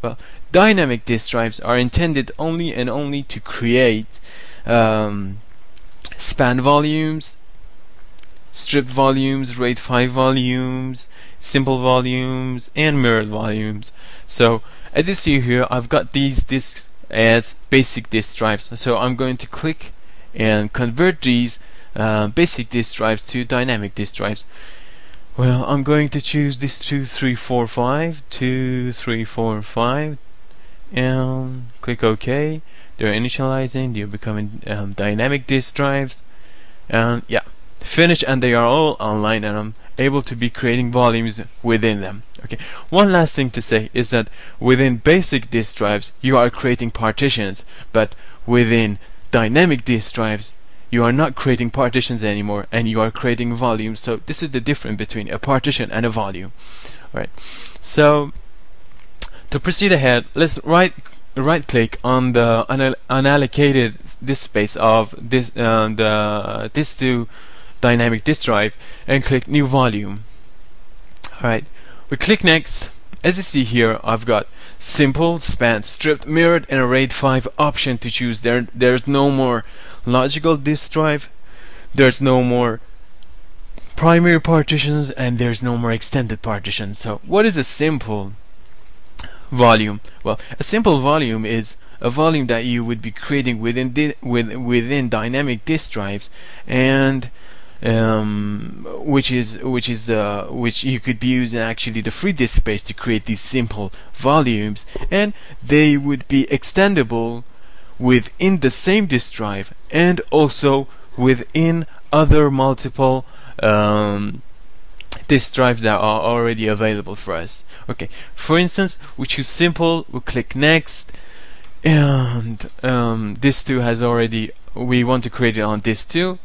Well, dynamic disk drives are intended only and only to create span volumes, strip volumes, RAID 5 volumes, simple volumes, and mirrored volumes. So as you see here, I've got these disks as basic disk drives. So I'm going to click and convert these basic disk drives to dynamic disk drives. Well, I'm going to choose this 2345 and click OK. They're initializing, they're becoming dynamic disk drives, and yeah, finished, and they are all online, and I'm able to be creating volumes within them. Okay, one last thing to say is that within basic disk drives you are creating partitions, but within dynamic disk drives you are not creating partitions anymore, and you are creating volumes. So this is the difference between a partition and a volume. Right. So to proceed ahead, let's right click on the unallocated disk space of this to dynamic disk drive and click new volume. Alright, we click next. As you see here, I've got simple, span, stripped, mirrored, and a RAID 5 option to choose. There's no more logical disk drive, there's no more primary partitions, and there's no more extended partitions. So what is a simple volume? Well, a simple volume is a volume that you would be creating within dynamic disk drives, and which you could be using actually the free disk space to create these simple volumes, and they would be extendable within the same disk drive and also within other multiple disk drives that are already available for us. Okay, for instance, we choose simple, we click next, and disk 2 has already, we want to create it on disk 2,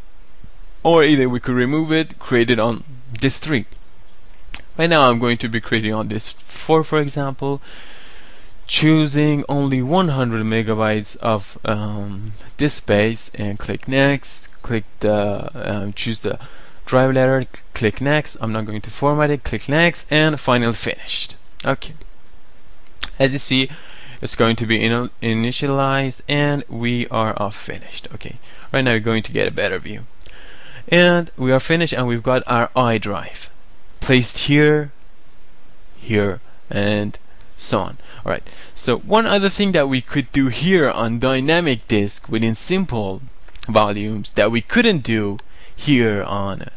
or either we could remove it, create it on disk 3. Right now I'm going to be creating on disk 4, for example, choosing only 100 megabytes of disk space, and click next, click the choose the drive letter, click next. I'm not going to format it, click next, and final finished. Okay, as you see, it's going to be initialized, and we are all finished. Okay, right now you're going to get a better view, and we are finished, and we've got our I drive placed here, here, and so on. Alright, so one other thing that we could do here on dynamic disk within simple volumes that we couldn't do here on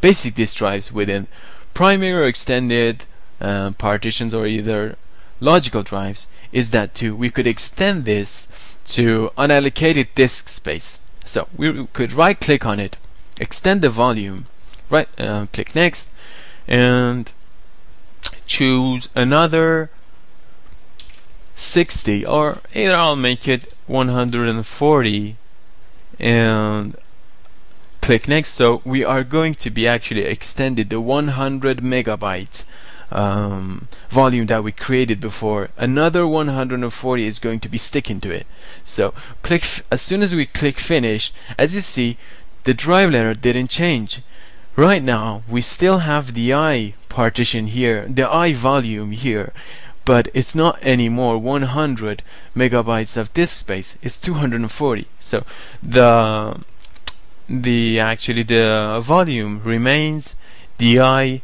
basic disk drives within primary or extended partitions or either logical drives is that we could extend this to unallocated disk space. So we could right click on it, extend the volume, right, click next, and choose another 60, or either I'll make it 140 and click next. So we are going to be actually extended the 100 megabyte volume that we created before. Another 140 is going to be sticking to it. So click as soon as we click finish, as you see, the drive letter didn't change. Right now we still have the I partition here, the I volume here, but it's not anymore 100 megabytes of disk space, it's 240. So the volume remains, the I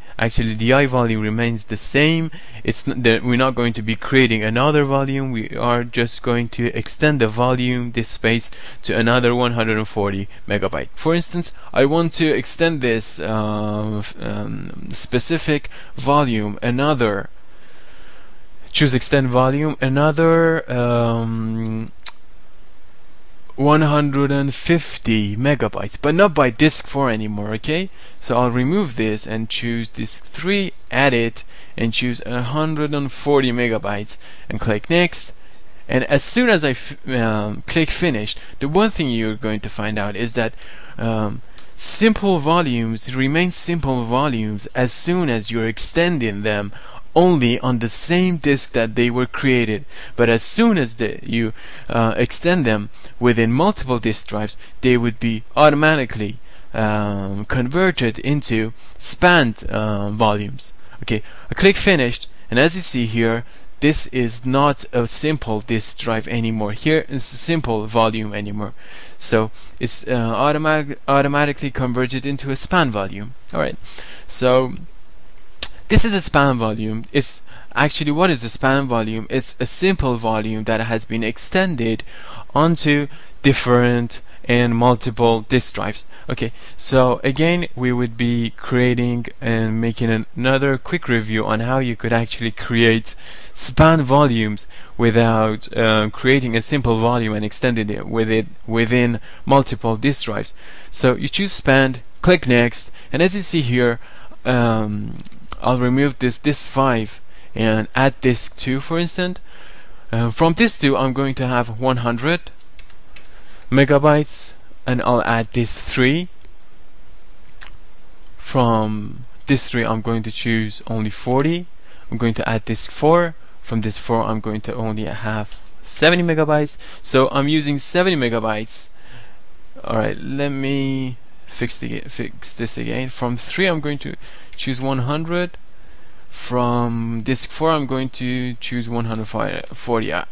volume remains the same. It's not that we're not going to be creating another volume, we are just going to extend the volume, this space, to another 140 megabyte. For instance, I want to extend this specific volume another, choose extend volume, another 150 megabytes, but not by disk 4 anymore. Okay, so I'll remove this and choose disk 3, add it, and choose 140 megabytes and click next. And as soon as I click finish, the one thing you're going to find out is that simple volumes remain simple volumes as soon as you're extending them only on the same disk that they were created. But as soon as you extend them within multiple disk drives, they would be automatically converted into spanned volumes. Okay, I click finished, and as you see here, this is not a simple disk drive anymore. Here it's a simple volume anymore. So it's automatically converted into a span volume. Alright, so this is a span volume. It's actually, what is a span volume? It's a simple volume that has been extended onto different and multiple disk drives. Okay, so again we would be creating and making another quick review on how you could actually create span volumes without creating a simple volume and extending it within multiple disk drives. So you choose span, click next, and as you see here, I'll remove this disk 5 and add disk 2, for instance. From disk 2 I'm going to have 100 megabytes, and I'll add disk 3. From disk 3 I'm going to choose only 40. I'm going to add disk 4. From disk 4 I'm going to only have 70 megabytes. So I'm using 70 megabytes. Alright, let me fix this again. From 3 I'm going to choose 100. From disk 4 I'm going to choose 140. I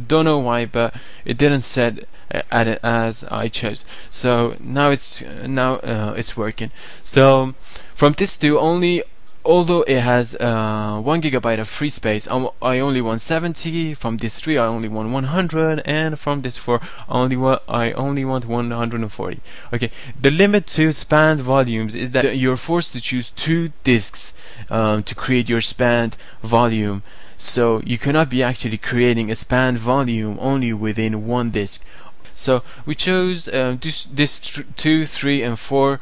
don't know why, but it didn't set add it as I chose. So now it's working. So from disk 2 only, although it has 1 gigabyte of free space, I only want 70. From disk 3 I only want 100, and from disk 4 I only want 140. Okay, the limit to spanned volumes is that you're forced to choose 2 disks to create your spanned volume. So you cannot be actually creating a spanned volume only within 1 disk. So we chose disk 2, 3, and 4,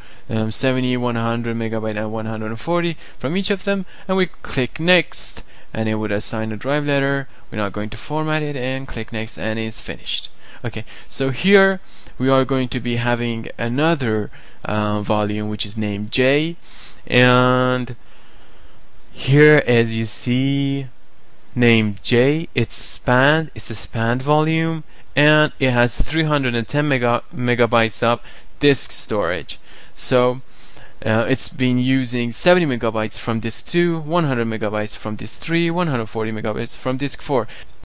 70, 100 megabyte, and 140 from each of them, and we click next, and it would assign a drive letter. We're not going to format it, and click next, and it's finished. Okay, so here we are going to be having another volume which is named J, and here, as you see, named J, it's spanned. It's a spanned volume, and it has 310 megabytes of disk storage. So it's been using 70 megabytes from disk 2, 100 megabytes from disk 3, 140 megabytes from disk 4.